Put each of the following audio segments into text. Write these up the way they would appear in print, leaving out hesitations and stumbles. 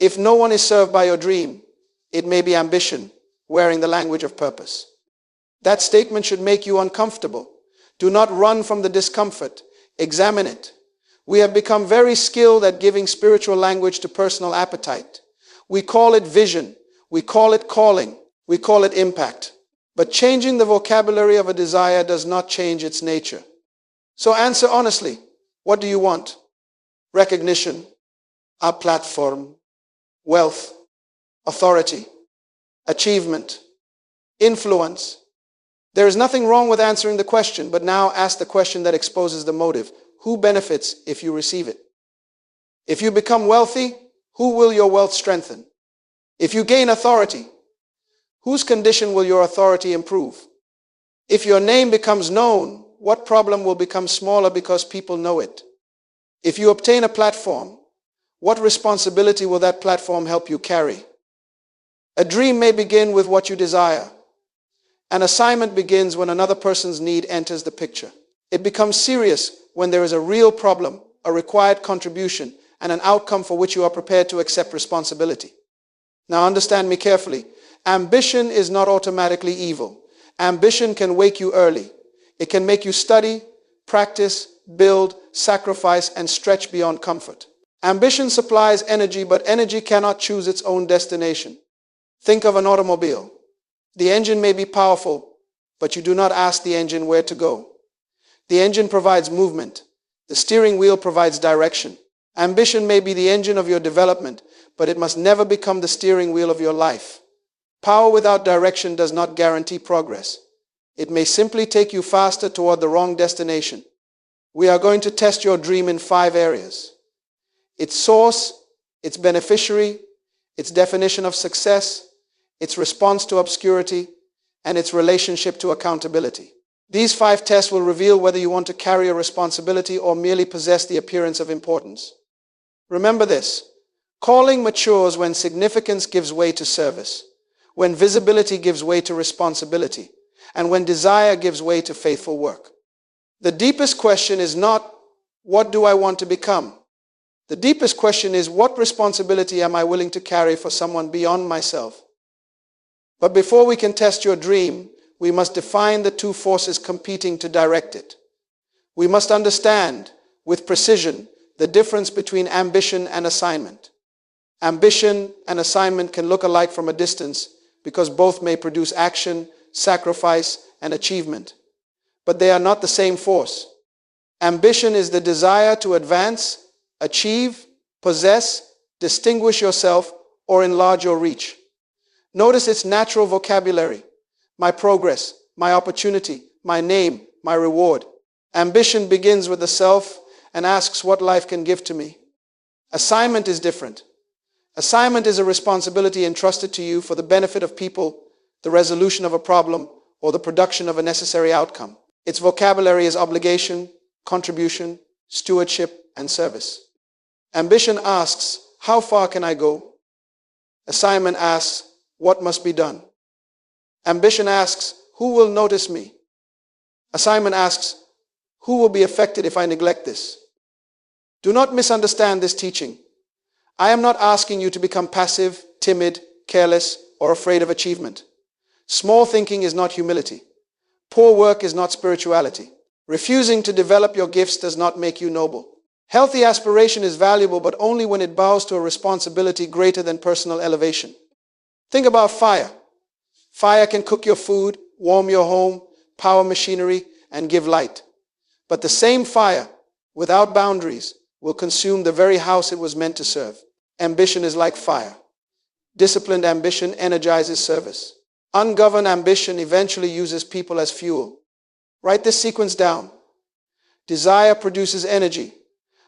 If no one is served by your dream, it may be ambition wearing the language of purpose. That statement should make you uncomfortable. Do not run from the discomfort. Examine it. We have become very skilled at giving spiritual language to personal appetite. We call it vision. We call it calling. We call it impact. But changing the vocabulary of a desire does not change its nature. So answer honestly. What do you want? Recognition, a platform, wealth, authority, achievement, influence. There is nothing wrong with answering the question, but now ask the question that exposes the motive. Who benefits if you receive it? If you become wealthy, who will your wealth strengthen? If you gain authority, whose condition will your authority improve? If your name becomes known, what problem will become smaller because people know it? If you obtain a platform, what responsibility will that platform help you carry? A dream may begin with what you desire. An assignment begins when another person's need enters the picture. It becomes serious when there is a real problem, a required contribution, and an outcome for which you are prepared to accept responsibility. Now understand me carefully. Ambition is not automatically evil. Ambition can wake you early. It can make you study, practice, build, sacrifice, and stretch beyond comfort. Ambition supplies energy, but energy cannot choose its own destination. Think of an automobile. The engine may be powerful, but you do not ask the engine where to go. The engine provides movement. The steering wheel provides direction. Ambition may be the engine of your development, but it must never become the steering wheel of your life. Power without direction does not guarantee progress. It may simply take you faster toward the wrong destination. We are going to test your dream in 5 areas: its source, its beneficiary, its definition of success, its response to obscurity, and its relationship to accountability. These 5 tests will reveal whether you want to carry a responsibility or merely possess the appearance of importance. Remember this: calling matures when significance gives way to service, when visibility gives way to responsibility, and when desire gives way to faithful work. The deepest question is not, what do I want to become? The deepest question is, what responsibility am I willing to carry for someone beyond myself? But before we can test your dream, we must define the 2 forces competing to direct it. We must understand with precision the difference between ambition and assignment. Ambition and assignment can look alike from a distance because both may produce action, sacrifice, and achievement. But they are not the same force. Ambition is the desire to advance, achieve, possess, distinguish yourself, or enlarge your reach. Notice its natural vocabulary: my progress, my opportunity, my name, my reward. Ambition begins with the self and asks what life can give to me. Assignment is different. Assignment is a responsibility entrusted to you for the benefit of people, the resolution of a problem, or the production of a necessary outcome. Its vocabulary is obligation, contribution, stewardship, and service. Ambition asks, how far can I go? Assignment asks, what must be done? Ambition asks, who will notice me? Assignment asks, who will be affected if I neglect this? Do not misunderstand this teaching. I am not asking you to become passive, timid, careless, or afraid of achievement. Small thinking is not humility. Poor work is not spirituality. Refusing to develop your gifts does not make you noble. Healthy aspiration is valuable, but only when it bows to a responsibility greater than personal elevation. Think about fire. Fire can cook your food, warm your home, power machinery, and give light. But the same fire, without boundaries, will consume the very house it was meant to serve. Ambition is like fire. Disciplined ambition energizes service. Ungoverned ambition eventually uses people as fuel. Write this sequence down. Desire produces energy.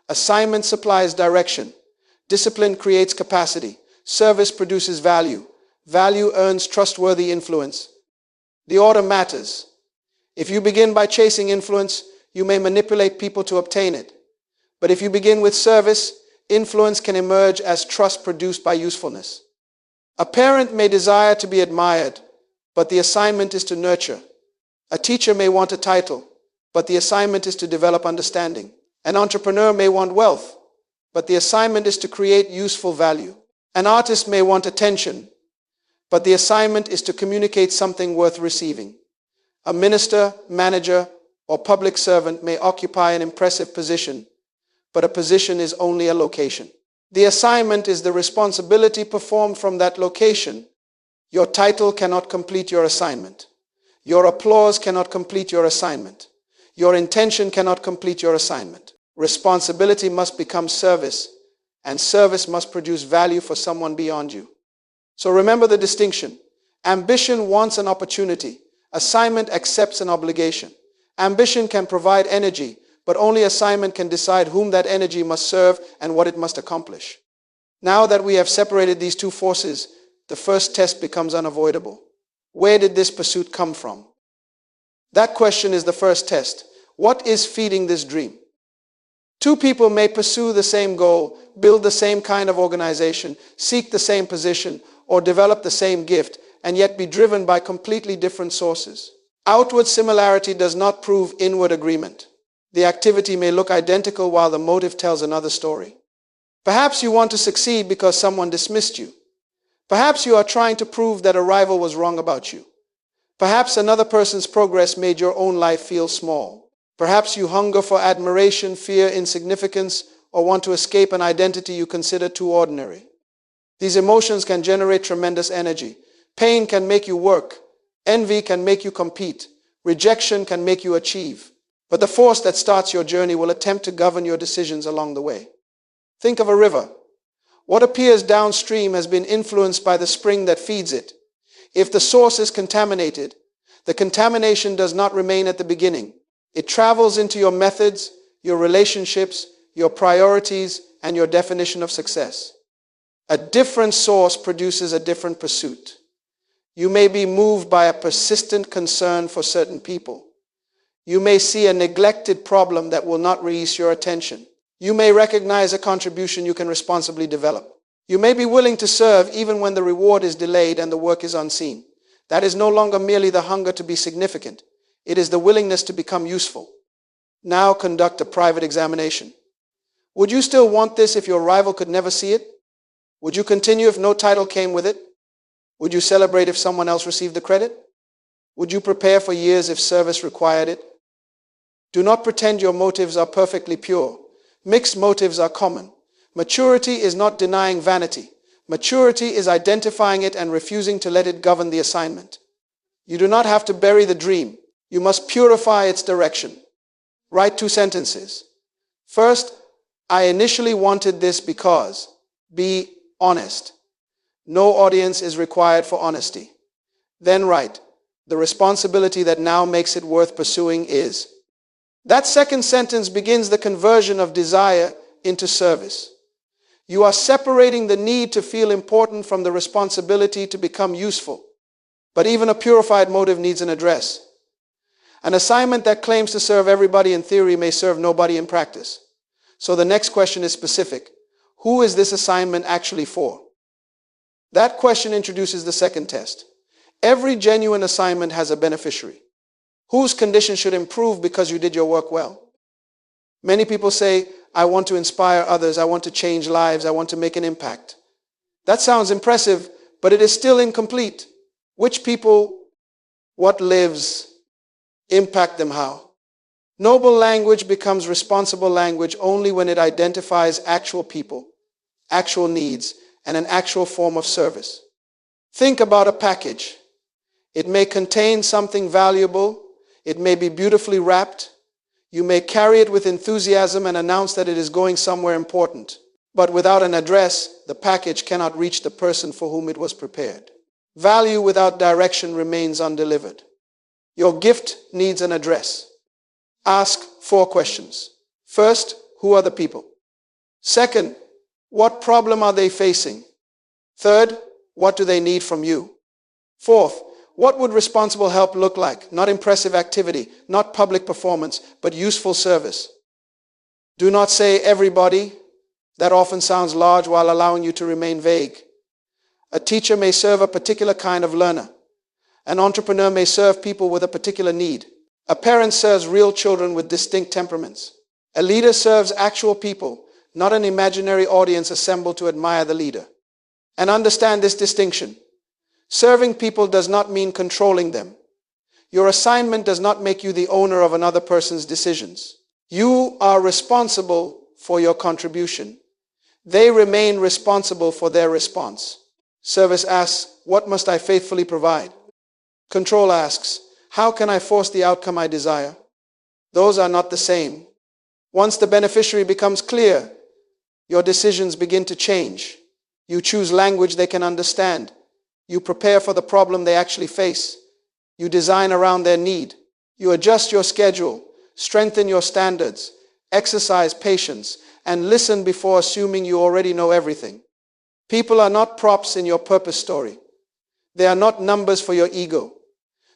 Assignment supplies direction. Discipline creates capacity. Service produces value. Value earns trustworthy influence. The order matters. If you begin by chasing influence, you may manipulate people to obtain it. But if you begin with service, influence can emerge as trust produced by usefulness. A parent may desire to be admired, but the assignment is to nurture. A teacher may want a title, but the assignment is to develop understanding. An entrepreneur may want wealth, but the assignment is to create useful value. An artist may want attention, but the assignment is to communicate something worth receiving. A minister, manager, or public servant may occupy an impressive position, but a position is only a location. The assignment is the responsibility performed from that location. Your title cannot complete your assignment. Your applause cannot complete your assignment. Your intention cannot complete your assignment. Responsibility must become service, and service must produce value for someone beyond you. So remember the distinction. Ambition wants an opportunity. Assignment accepts an obligation. Ambition can provide energy, but only assignment can decide whom that energy must serve and what it must accomplish. Now that we have separated these two forces, the first test becomes unavoidable. Where did this pursuit come from? That question is the first test. What is feeding this dream? Two people may pursue the same goal, build the same kind of organization, seek the same position, or develop the same gift, and yet be driven by completely different sources. Outward similarity does not prove inward agreement. The activity may look identical while the motive tells another story. Perhaps you want to succeed because someone dismissed you. Perhaps you are trying to prove that a rival was wrong about you. Perhaps another person's progress made your own life feel small. Perhaps you hunger for admiration, fear insignificance, or want to escape an identity you consider too ordinary. These emotions can generate tremendous energy. Pain can make you work. Envy can make you compete. Rejection can make you achieve. But the force that starts your journey will attempt to govern your decisions along the way. Think of a river. What appears downstream has been influenced by the spring that feeds it. If the source is contaminated, the contamination does not remain at the beginning. It travels into your methods, your relationships, your priorities, and your definition of success. A different source produces a different pursuit. You may be moved by a persistent concern for certain people. You may see a neglected problem that will not release your attention. You may recognize a contribution you can responsibly develop. You may be willing to serve even when the reward is delayed and the work is unseen. That is no longer merely the hunger to be significant. It is the willingness to become useful. Now conduct a private examination. Would you still want this if your rival could never see it? Would you continue if no title came with it? Would you celebrate if someone else received the credit? Would you prepare for years if service required it? Do not pretend your motives are perfectly pure. Mixed motives are common. Maturity is not denying vanity. Maturity is identifying it and refusing to let it govern the assignment. You do not have to bury the dream. You must purify its direction. Write 2 sentences. First, I initially wanted this because. Be honest. No audience is required for honesty. Then write, the responsibility that now makes it worth pursuing is. That second sentence begins the conversion of desire into service. You are separating the need to feel important from the responsibility to become useful. But even a purified motive needs an address. An assignment that claims to serve everybody in theory may serve nobody in practice. So the next question is specific. Who is this assignment actually for? That question introduces the second test. Every genuine assignment has a beneficiary. Whose condition should improve because you did your work well? Many people say, I want to inspire others, I want to change lives, I want to make an impact. That sounds impressive, but it is still incomplete. Which people, what lives, impact them how? Noble language becomes responsible language only when it identifies actual people, actual needs, and an actual form of service. Think about a package. It may contain something valuable. It may be beautifully wrapped. You may carry it with enthusiasm and announce that it is going somewhere important. But without an address, the package cannot reach the person for whom it was prepared. Value without direction remains undelivered. Your gift needs an address. Ask 4 questions. First, who are the people? Second, what problem are they facing? Third, what do they need from you? Fourth, what would responsible help look like? Not impressive activity, not public performance, but useful service. Do not say everybody. That often sounds large while allowing you to remain vague. A teacher may serve a particular kind of learner. An entrepreneur may serve people with a particular need. A parent serves real children with distinct temperaments. A leader serves actual people, not an imaginary audience assembled to admire the leader. And understand this distinction. Serving people does not mean controlling them. Your assignment does not make you the owner of another person's decisions. You are responsible for your contribution. They remain responsible for their response. Service asks, what must I faithfully provide? Control asks, how can I force the outcome I desire? Those are not the same. Once the beneficiary becomes clear, your decisions begin to change. You choose language they can understand. You prepare for the problem they actually face. You design around their need. You adjust your schedule, strengthen your standards, exercise patience, and listen before assuming you already know everything. People are not props in your purpose story. They are not numbers for your ego.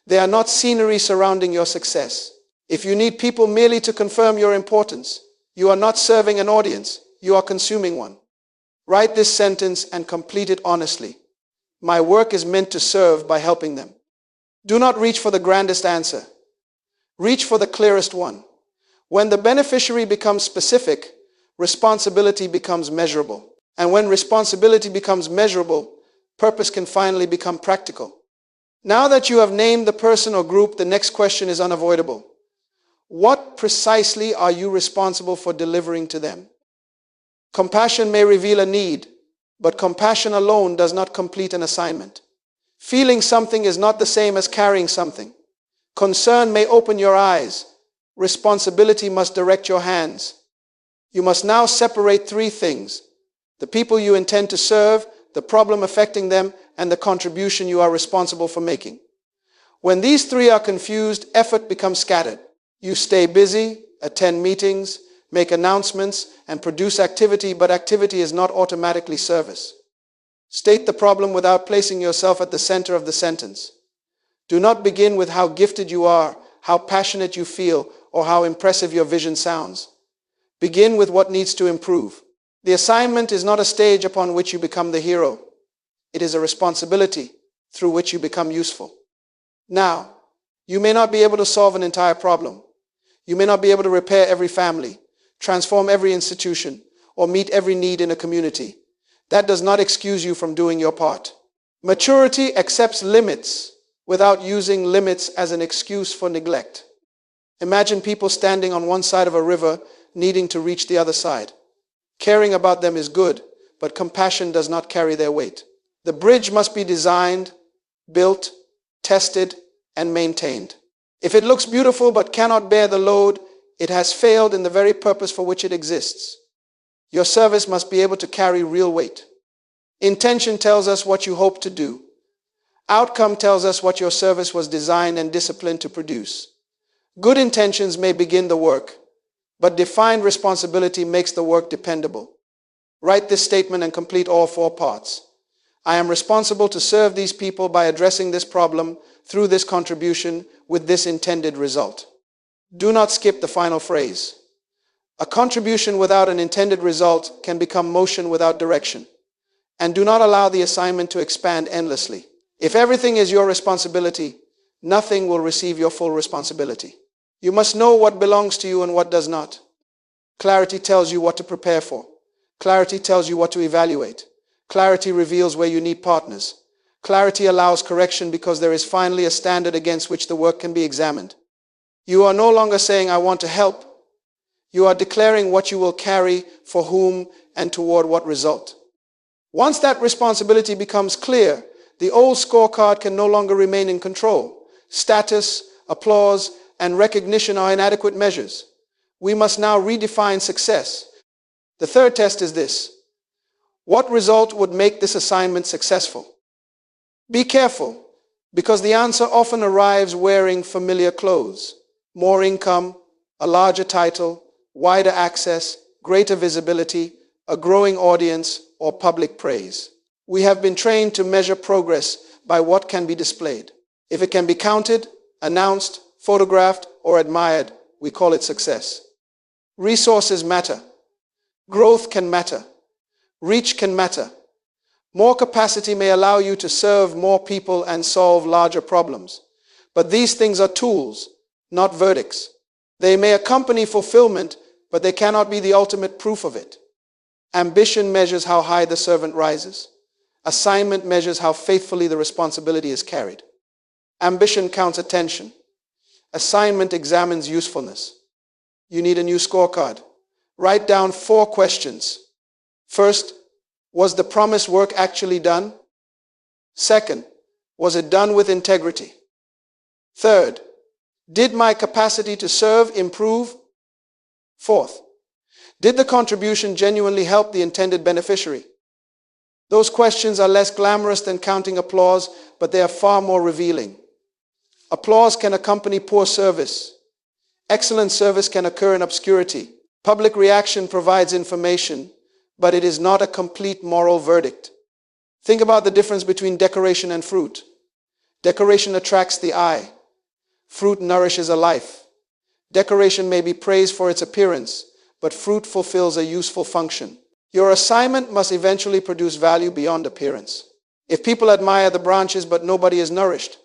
They are not scenery surrounding your success. If you need people merely to confirm your importance, you are not serving an audience, you are consuming one. Write this sentence and complete it honestly. My work is meant to serve by helping them. Do not reach for the grandest answer. Reach for the clearest one. When the beneficiary becomes specific, responsibility becomes measurable. And when responsibility becomes measurable, purpose can finally become practical. Now that you have named the person or group, the next question is unavoidable. What precisely are you responsible for delivering to them? Compassion may reveal a need, but compassion alone does not complete an assignment. Feeling something is not the same as carrying something. Concern may open your eyes. Responsibility must direct your hands. You must now separate three things: the people you intend to serve, the problem affecting them, and the contribution you are responsible for making. When these three are confused, effort becomes scattered. You stay busy, attend meetings, make announcements, and produce activity, but activity is not automatically service. State the problem without placing yourself at the center of the sentence. Do not begin with how gifted you are, how passionate you feel, or how impressive your vision sounds. Begin with what needs to improve. The assignment is not a stage upon which you become the hero. It is a responsibility through which you become useful. Now, you may not be able to solve an entire problem. You may not be able to repair every family, transform every institution, or meet every need in a community. That does not excuse you from doing your part. Maturity accepts limits without using limits as an excuse for neglect. Imagine people standing on one side of a river needing to reach the other side. Caring about them is good, but compassion does not carry their weight. The bridge must be designed, built, tested, and maintained. If it looks beautiful but cannot bear the load, it has failed in the very purpose for which it exists. Your service must be able to carry real weight. Intention tells us what you hope to do. Outcome tells us what your service was designed and disciplined to produce. Good intentions may begin the work, but defined responsibility makes the work dependable. Write this statement and complete all four parts. I am responsible to serve these people by addressing this problem through this contribution with this intended result. Do not skip the final phrase. A contribution without an intended result can become motion without direction. And do not allow the assignment to expand endlessly. If everything is your responsibility, nothing will receive your full responsibility. You must know what belongs to you and what does not. Clarity tells you what to prepare for. Clarity tells you what to evaluate. Clarity reveals where you need partners. Clarity allows correction because there is finally a standard against which the work can be examined. You are no longer saying, I want to help. You are declaring what you will carry, for whom, and toward what result. Once that responsibility becomes clear, the old scorecard can no longer remain in control. Status, applause, and recognition are inadequate measures. We must now redefine success. The third test is this: what result would make this assignment successful? Be careful, because the answer often arrives wearing familiar clothes. More income, a larger title, wider access, greater visibility, a growing audience, or public praise. We have been trained to measure progress by what can be displayed. If it can be counted, announced, photographed, or admired, we call it success. Resources matter. Growth can matter. Reach can matter. More capacity may allow you to serve more people and solve larger problems. But these things are tools, not verdicts. They may accompany fulfillment, but they cannot be the ultimate proof of it. Ambition measures how high the servant rises. Assignment measures how faithfully the responsibility is carried. Ambition counts attention. Assignment examines usefulness. You need a new scorecard. Write down 4 questions. First, was the promised work actually done? Second, was it done with integrity? Third, did my capacity to serve improve? Fourth, did the contribution genuinely help the intended beneficiary? Those questions are less glamorous than counting applause, but they are far more revealing. Applause can accompany poor service. Excellent service can occur in obscurity. Public reaction provides information, but it is not a complete moral verdict. Think about the difference between decoration and fruit. Decoration attracts the eye. Fruit nourishes a life. Decoration may be praised for its appearance, but fruit fulfills a useful function. Your assignment must eventually produce value beyond appearance. If people admire the branches but nobody is nourished,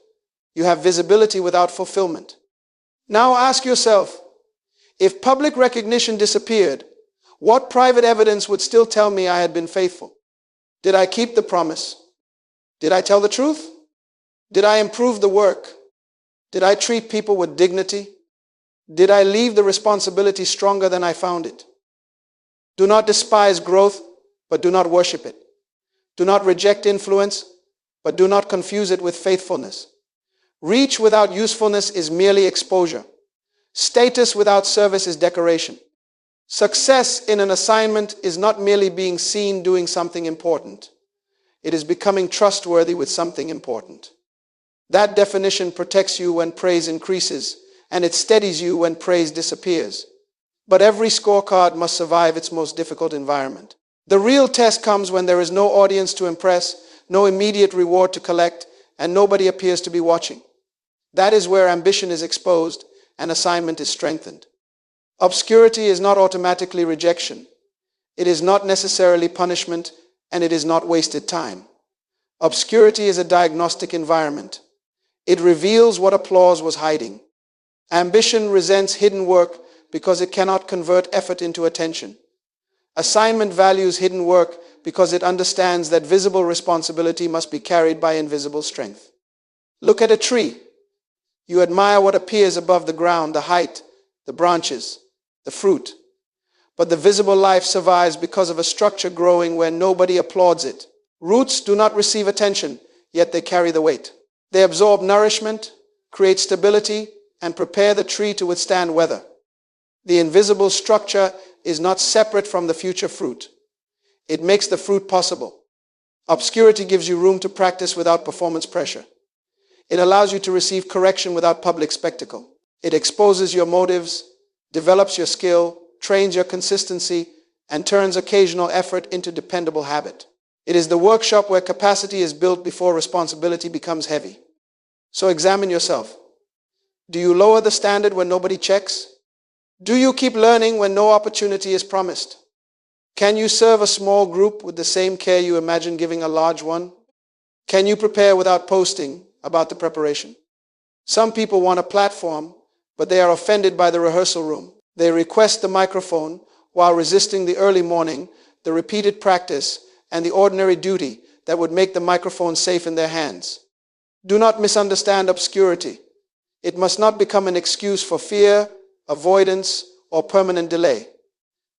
you have visibility without fulfillment. Now ask yourself, if public recognition disappeared, what private evidence would still tell me I had been faithful? Did I keep the promise? Did I tell the truth? Did I improve the work? Did I treat people with dignity? Did I leave the responsibility stronger than I found it? Do not despise growth, but do not worship it. Do not reject influence, but do not confuse it with faithfulness. Reach without usefulness is merely exposure. Status without service is decoration. Success in an assignment is not merely being seen doing something important. It is becoming trustworthy with something important. That definition protects you when praise increases, and it steadies you when praise disappears. But every scorecard must survive its most difficult environment. The real test comes when there is no audience to impress, no immediate reward to collect, and nobody appears to be watching. That is where ambition is exposed and assignment is strengthened. Obscurity is not automatically rejection. It is not necessarily punishment, and it is not wasted time. Obscurity is a diagnostic environment. It reveals what applause was hiding. Ambition resents hidden work because it cannot convert effort into attention. Assignment values hidden work because it understands that visible responsibility must be carried by invisible strength. Look at a tree. You admire what appears above the ground, the height, the branches, the fruit. But the visible life survives because of a structure growing where nobody applauds it. Roots do not receive attention, yet they carry the weight. They absorb nourishment, create stability, and prepare the tree to withstand weather. The invisible structure is not separate from the future fruit. It makes the fruit possible. Obscurity gives you room to practice without performance pressure. It allows you to receive correction without public spectacle. It exposes your motives, develops your skill, trains your consistency, and turns occasional effort into dependable habit. It is the workshop where capacity is built before responsibility becomes heavy. So examine yourself. Do you lower the standard when nobody checks? Do you keep learning when no opportunity is promised? Can you serve a small group with the same care you imagine giving a large one? Can you prepare without posting about the preparation? Some people want a platform, but they are offended by the rehearsal room. They request the microphone while resisting the early morning, the repeated practice, and the ordinary duty that would make the microphone safe in their hands. Do not misunderstand obscurity. It must not become an excuse for fear, avoidance, or permanent delay.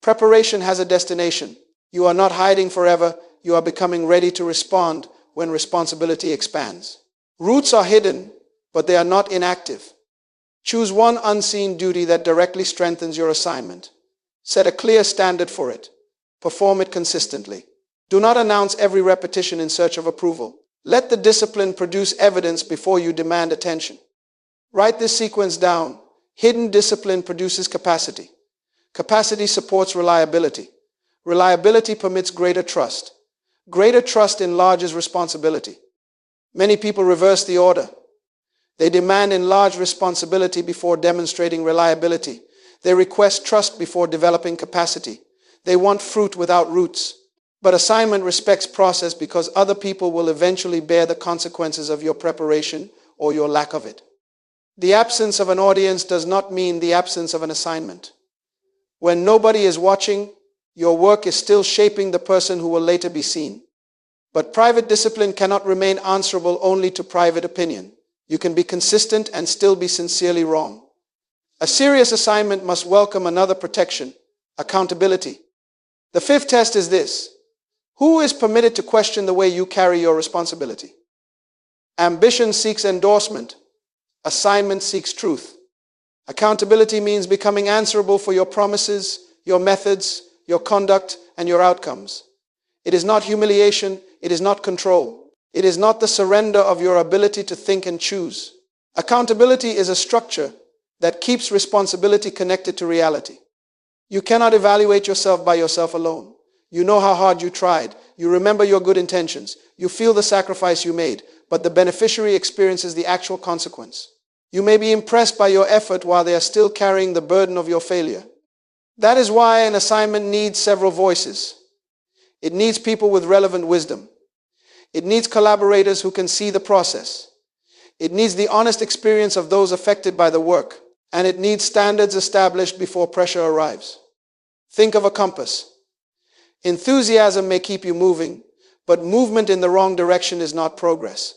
Preparation has a destination. You are not hiding forever. You are becoming ready to respond when responsibility expands. Roots are hidden, but they are not inactive. Choose one unseen duty that directly strengthens your assignment. Set a clear standard for it. Perform it consistently. Do not announce every repetition in search of approval. Let the discipline produce evidence before you demand attention. Write this sequence down. Hidden discipline produces capacity. Capacity supports reliability. Reliability permits greater trust. Greater trust enlarges responsibility. Many people reverse the order. They demand enlarged responsibility before demonstrating reliability. They request trust before developing capacity. They want fruit without roots. But assignment respects process because other people will eventually bear the consequences of your preparation or your lack of it. The absence of an audience does not mean the absence of an assignment. When nobody is watching, your work is still shaping the person who will later be seen. But private discipline cannot remain answerable only to private opinion. You can be consistent and still be sincerely wrong. A serious assignment must welcome another protection: accountability. The fifth test is this: who is permitted to question the way you carry your responsibility? Ambition seeks endorsement. Assignment seeks truth. Accountability means becoming answerable for your promises, your methods, your conduct, and your outcomes. It is not humiliation. It is not control. It is not the surrender of your ability to think and choose. Accountability is a structure that keeps responsibility connected to reality. You cannot evaluate yourself by yourself alone. You know how hard you tried. You remember your good intentions. You feel the sacrifice you made, but the beneficiary experiences the actual consequence. You may be impressed by your effort while they are still carrying the burden of your failure. That is why an assignment needs several voices. It needs people with relevant wisdom. It needs collaborators who can see the process. It needs the honest experience of those affected by the work. And it needs standards established before pressure arrives. Think of a compass. Enthusiasm may keep you moving, but movement in the wrong direction is not progress.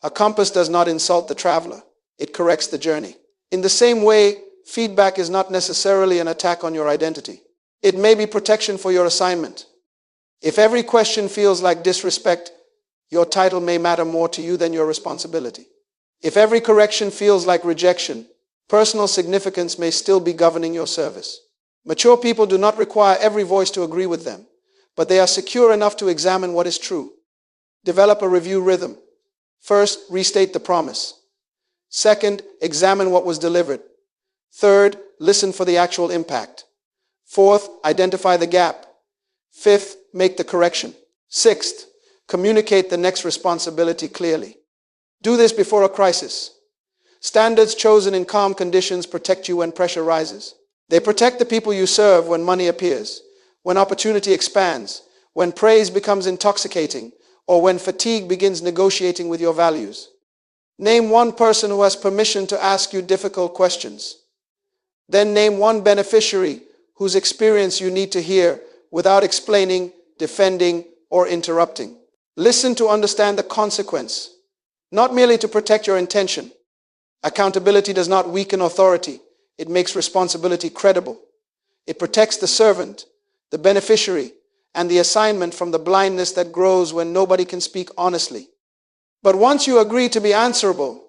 A compass does not insult the traveler. It corrects the journey. In the same way, feedback is not necessarily an attack on your identity. It may be protection for your assignment. If every question feels like disrespect, your title may matter more to you than your responsibility. If every correction feels like rejection, personal significance may still be governing your service. Mature people do not require every voice to agree with them, but they are secure enough to examine what is true. Develop a review rhythm. First, restate the promise. Second, examine what was delivered. Third, listen for the actual impact. Fourth, identify the gap. Fifth, make the correction. Sixth, communicate the next responsibility clearly. Do this before a crisis. Standards chosen in calm conditions protect you when pressure rises. They protect the people you serve when money appears, when opportunity expands, when praise becomes intoxicating, or when fatigue begins negotiating with your values. Name one person who has permission to ask you difficult questions. Then name one beneficiary whose experience you need to hear without explaining, defending, or interrupting. Listen to understand the consequence, not merely to protect your intention. Accountability does not weaken authority. It makes responsibility credible. It protects the servant, the beneficiary, and the assignment from the blindness that grows when nobody can speak honestly. But once you agree to be answerable,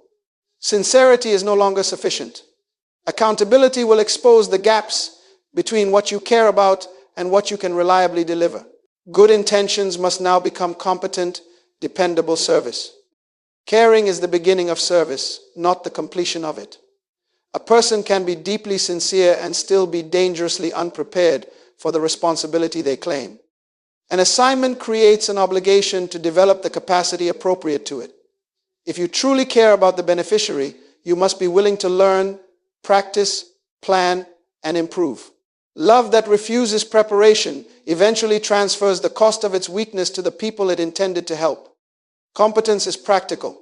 sincerity is no longer sufficient. Accountability will expose the gaps between what you care about and what you can reliably deliver. Good intentions must now become competent, dependable service. Caring is the beginning of service, not the completion of it. A person can be deeply sincere and still be dangerously unprepared for the responsibility they claim. An assignment creates an obligation to develop the capacity appropriate to it. If you truly care about the beneficiary, you must be willing to learn, practice, plan, and improve. Love that refuses preparation eventually transfers the cost of its weakness to the people it intended to help. Competence is practical.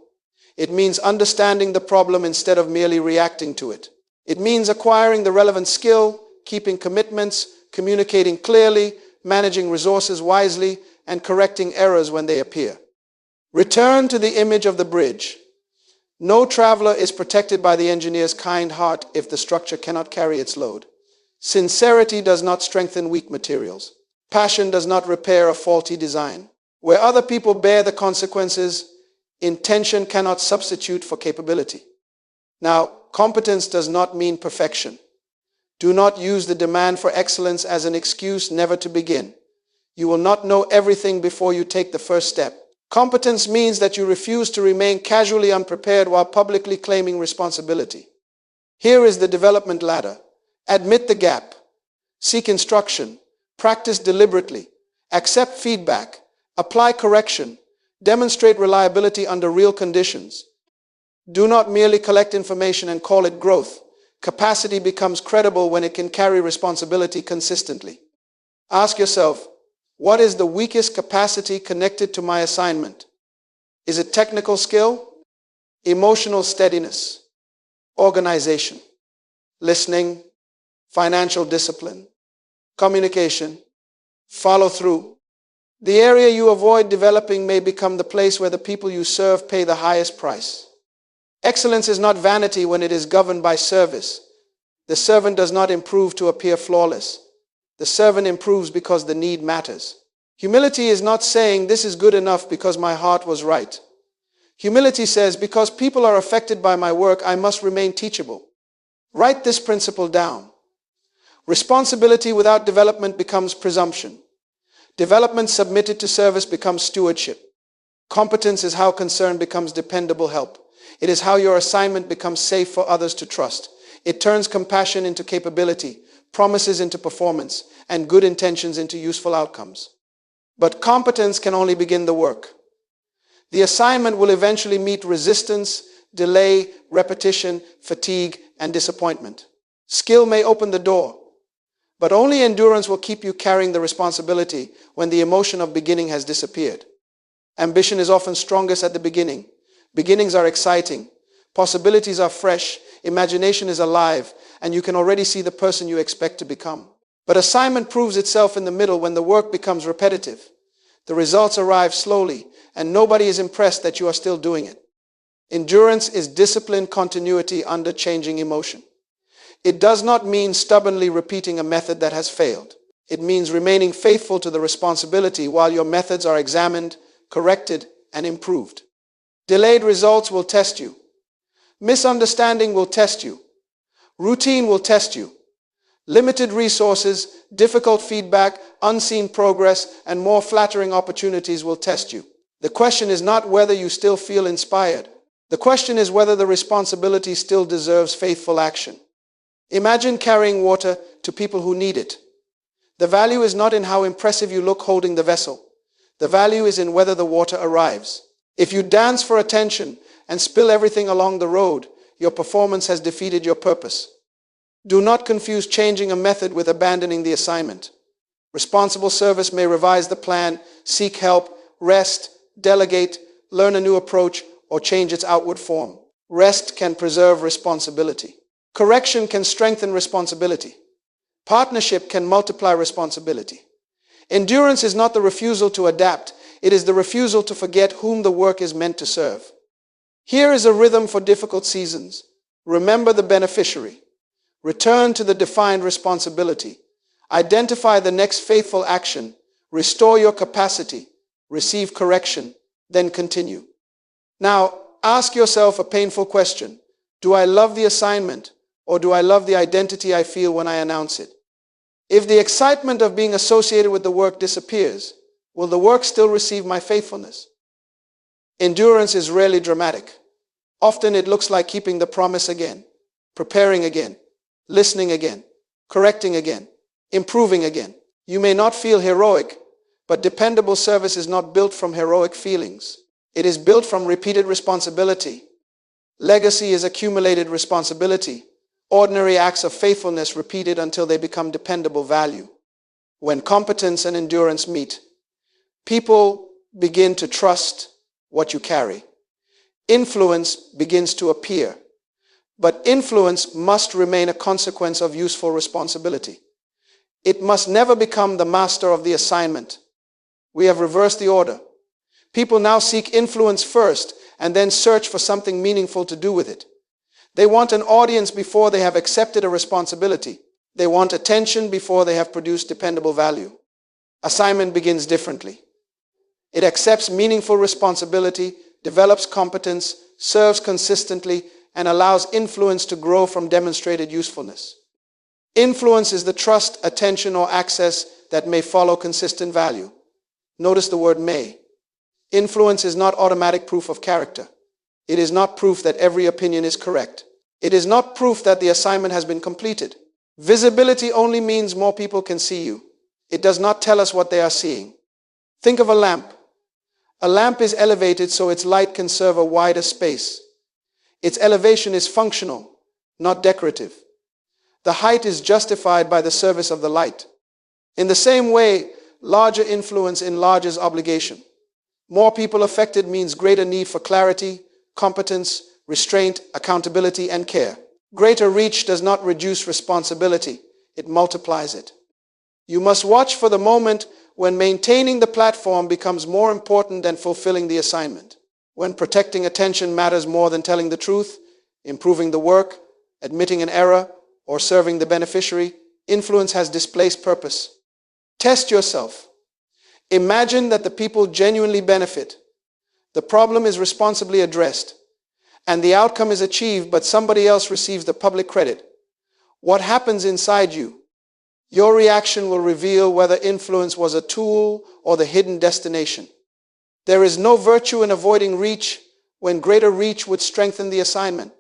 It means understanding the problem instead of merely reacting to it. It means acquiring the relevant skill, keeping commitments, communicating clearly, managing resources wisely, and correcting errors when they appear. Return to the image of the bridge. No traveler is protected by the engineer's kind heart if the structure cannot carry its load. Sincerity does not strengthen weak materials. Passion does not repair a faulty design. Where other people bear the consequences, intention cannot substitute for capability. Now, competence does not mean perfection. Do not use the demand for excellence as an excuse never to begin. You will not know everything before you take the first step. Competence means that you refuse to remain casually unprepared while publicly claiming responsibility. Here is the development ladder. Admit the gap. Seek instruction. Practice deliberately. Accept feedback. Apply correction. Demonstrate reliability under real conditions. Do not merely collect information and call it growth. Capacity becomes credible when it can carry responsibility consistently. Ask yourself, what is the weakest capacity connected to my assignment? Is it technical skill, emotional steadiness, organization, listening, financial discipline, communication, follow through, The area you avoid developing may become the place where the people you serve pay the highest price. Excellence is not vanity when it is governed by service. The servant does not improve to appear flawless. The servant improves because the need matters. Humility is not saying this is good enough because my heart was right. Humility says because people are affected by my work, I must remain teachable. Write this principle down. Responsibility without development becomes presumption. Development submitted to service becomes stewardship. Competence is how concern becomes dependable help. It is how your assignment becomes safe for others to trust. It turns compassion into capability, promises into performance, and good intentions into useful outcomes. But competence can only begin the work. The assignment will eventually meet resistance, delay, repetition, fatigue, and disappointment. Skill may open the door, but only endurance will keep you carrying the responsibility when the emotion of beginning has disappeared. Ambition is often strongest at the beginning. Beginnings are exciting. Possibilities are fresh. Imagination is alive, and you can already see the person you expect to become. But assignment proves itself in the middle when the work becomes repetitive. The results arrive slowly, and nobody is impressed that you are still doing it. Endurance is disciplined continuity under changing emotion. It does not mean stubbornly repeating a method that has failed. It means remaining faithful to the responsibility while your methods are examined, corrected, and improved. Delayed results will test you. Misunderstanding will test you. Routine will test you. Limited resources, difficult feedback, unseen progress, and more flattering opportunities will test you. The question is not whether you still feel inspired. The question is whether the responsibility still deserves faithful action. Imagine carrying water to people who need it. The value is not in how impressive you look holding the vessel. The value is in whether the water arrives. If you dance for attention and spill everything along the road, your performance has defeated your purpose. Do not confuse changing a method with abandoning the assignment. Responsible service may revise the plan, seek help, rest, delegate, learn a new approach, or change its outward form. Rest can preserve responsibility. Correction can strengthen responsibility. Partnership can multiply responsibility. Endurance is not the refusal to adapt. It is the refusal to forget whom the work is meant to serve. Here is a rhythm for difficult seasons. Remember the beneficiary. Return to the defined responsibility. Identify the next faithful action. Restore your capacity. Receive correction. Then continue. Now, ask yourself a painful question. Do I love the assignment, or do I love the identity I feel when I announce it? If the excitement of being associated with the work disappears, will the work still receive my faithfulness? Endurance is rarely dramatic. Often it looks like keeping the promise again, preparing again, listening again, correcting again, improving again. You may not feel heroic, but dependable service is not built from heroic feelings. It is built from repeated responsibility. Legacy is accumulated responsibility. Ordinary acts of faithfulness repeated until they become dependable value. When competence and endurance meet, people begin to trust what you carry. Influence begins to appear, but influence must remain a consequence of useful responsibility. It must never become the master of the assignment. We have reversed the order. People now seek influence first and then search for something meaningful to do with it. They want an audience before they have accepted a responsibility. They want attention before they have produced dependable value. Assignment begins differently. It accepts meaningful responsibility, develops competence, serves consistently, and allows influence to grow from demonstrated usefulness. Influence is the trust, attention, or access that may follow consistent value. Notice the word may. Influence is not automatic proof of character. It is not proof that every opinion is correct. It is not proof that the assignment has been completed. Visibility only means more people can see you. It does not tell us what they are seeing. Think of a lamp. A lamp is elevated so its light can serve a wider space. Its elevation is functional, not decorative. The height is justified by the service of the light. In the same way, larger influence enlarges obligation. More people affected means greater need for clarity, competence, restraint, accountability, and care. Greater reach does not reduce responsibility, it multiplies it. You must watch for the moment when maintaining the platform becomes more important than fulfilling the assignment, when protecting attention matters more than telling the truth, improving the work, admitting an error, or serving the beneficiary, influence has displaced purpose. Test yourself. Imagine that the people genuinely benefit. The problem is responsibly addressed, and the outcome is achieved, but somebody else receives the public credit. What happens inside you? Your reaction will reveal whether influence was a tool or the hidden destination. There is no virtue in avoiding reach when greater reach would strengthen the assignment.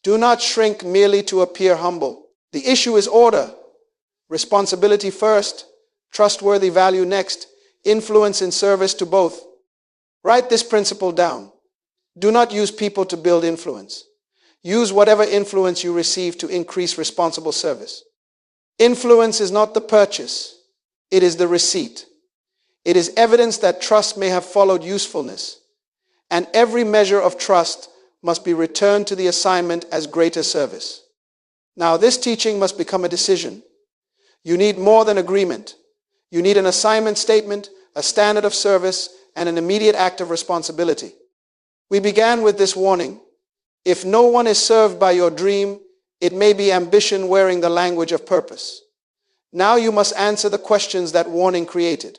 Do not shrink merely to appear humble. The issue is order. Responsibility first, trustworthy value next, influence in service to both. Write this principle down. Do not use people to build influence. Use whatever influence you receive to increase responsible service. Influence is not the purchase, it is the receipt. It is evidence that trust may have followed usefulness, and every measure of trust must be returned to the assignment as greater service. Now, this teaching must become a decision. You need more than agreement. You need an assignment statement, a standard of service, and an immediate act of responsibility. We began with this warning. If no one is served by your dream, it may be ambition wearing the language of purpose. Now you must answer the questions that warning created.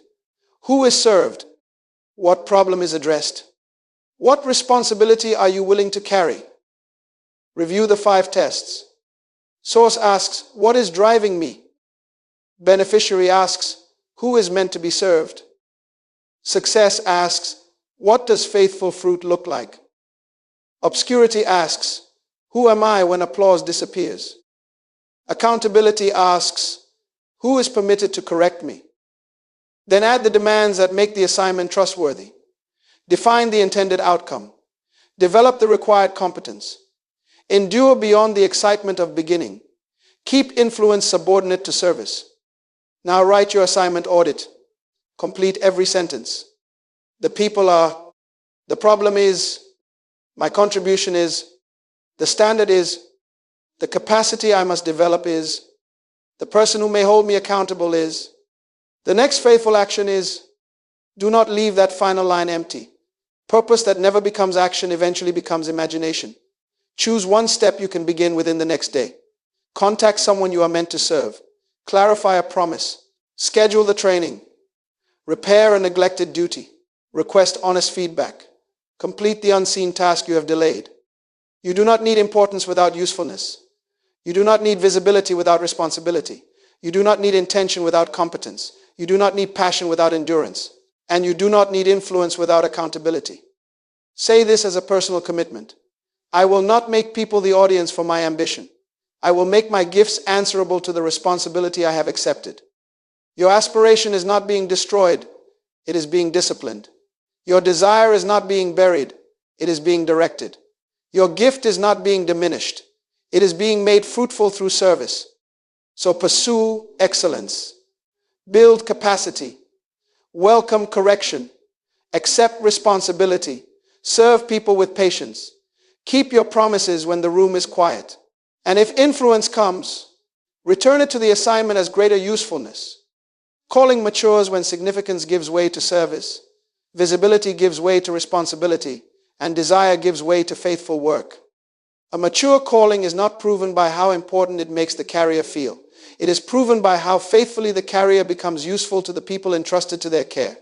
Who is served? What problem is addressed? What responsibility are you willing to carry? Review the 5 tests. Source asks, what is driving me? Beneficiary asks, who is meant to be served? Success asks, what does faithful fruit look like? Obscurity asks, who am I when applause disappears? Accountability asks, who is permitted to correct me? Then add the demands that make the assignment trustworthy. Define the intended outcome. Develop the required competence. Endure beyond the excitement of beginning. Keep influence subordinate to service. Now write your assignment audit. Complete every sentence. The people are, the problem is, my contribution is, the standard is, the capacity I must develop is, the person who may hold me accountable is. The next faithful action is, do not leave that final line empty. Purpose that never becomes action eventually becomes imagination. Choose one step you can begin within the next day. Contact someone you are meant to serve. Clarify a promise. Schedule the training. Repair a neglected duty. Request honest feedback. Complete the unseen task you have delayed. You do not need importance without usefulness. You do not need visibility without responsibility. You do not need intention without competence. You do not need passion without endurance. And you do not need influence without accountability. Say this as a personal commitment. I will not make people the audience for my ambition. I will make my gifts answerable to the responsibility I have accepted. Your aspiration is not being destroyed. It is being disciplined. Your desire is not being buried. It is being directed. Your gift is not being diminished. It is being made fruitful through service. So pursue excellence. Build capacity. Welcome correction. Accept responsibility. Serve people with patience. Keep your promises when the room is quiet. And if influence comes, return it to the assignment as greater usefulness. Calling matures when significance gives way to service. Visibility gives way to responsibility. And desire gives way to faithful work. A mature calling is not proven by how important it makes the carrier feel. It is proven by how faithfully the carrier becomes useful to the people entrusted to their care.